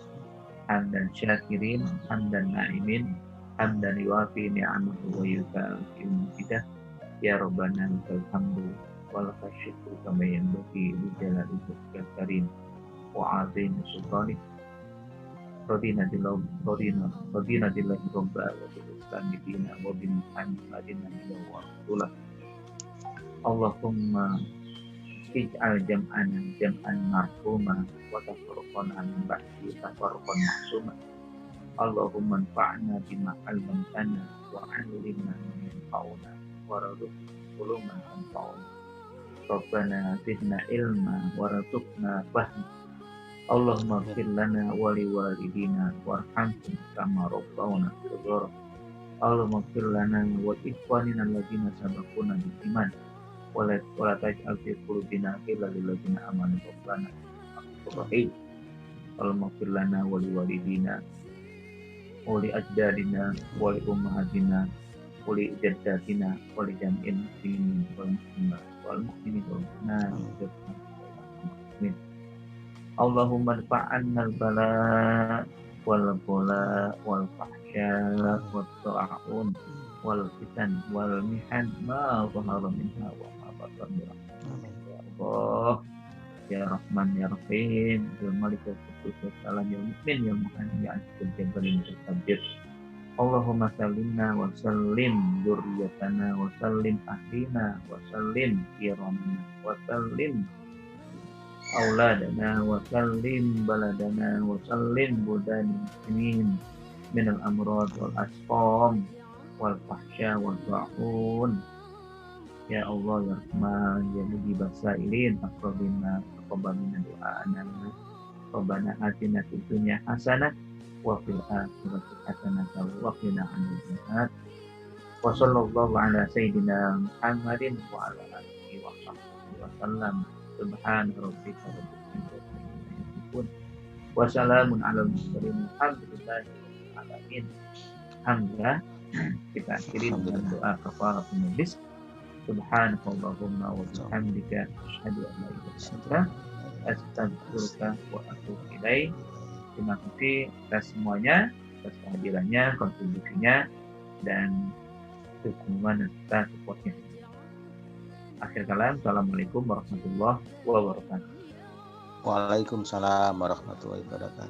Hamdan syakirin, hamdan na'imin, hamdan yuafi ni'amahu wa yukafi mazidah. Ya Rabbana lakal hamdu wa lakal syukru kama yanbaghi li jalali wajhikal karim wa 'azimi sultanik. Radina billahi rabba wa bil islami dina wa bi Muhammadin nabiyyan wa rasulah. Allahumma ij'al jam'ana jam'an marhuma wa tafarruqana min ba'di tafarruqan ma'suma. Allahumma anfa'na bima 'allamtana wa 'allimna ma yanfa'una warzuqna uluman yanfa'una. Rabbana zidna ilma warzuqna fahma. Allahumma ighfir lana wa liwalidina warhamhum kama rabbawna shaghira. Allahumma ighfir lana wa ikhwanina alladziina sabaquna bil iman wa la taj'al fi qulubina ghillan lil ladzina amanu rabbana innaka rahim. Allahumma ighfir lana wa liwalidina wa li ajdadina wa li ummahatina wa li jaddatina wa li jami'il muslimin wal muslimat wal mu'minin wal mu'minat. Allahumma dfa'anna al-bala wal bala wal fahsya wal ta'un wal fitan wal mihan ma zahara minha wa ma batan. Ya Allah, ya Rahman ya Rahim, ya Malik ya Qudus ya Salam ya Mu'min ya Muhammad ya Aziz ya Balim ya Sabir. Allahumma sallimna wa sallim dzurriyyatana wa sallim ahlina wa sallim kiramana wa sallim auladana wa sallim baladana wa sallim budani muslimin minal amrad wal asqam wal fahsya wal ta'un. Ya Allah ya Rahman ya mujibas sa'ilin aqrabina taqabbalna du'ana. Rabbana atina fid dunya hasanah wa fil akhirati hasanah wa qina adzabannar. Wa sallallahu ala sayyidina Muhammadin wa ala alihi wa sahbihi wa sallam. Subhana rabbika rabbil izzati amma yasifun wa salamun alal mursalin walhamdulillahi rabbil alamin. Alhamdulillah, kita akhiri dengan doa kafaratul majlis. Subhanakallahumma wa bihamdika asyhadu an la ilaha illa anta astaghfiruka wa atubu ilaik. Terima kasih atas semuanya, atas kehadirannya, kontribusinya, dan dukungan serta supportnya. Akhir kalam, assalamualaikum warahmatullahi wabarakatuh. Waalaikumsalam warahmatullahi wabarakatuh.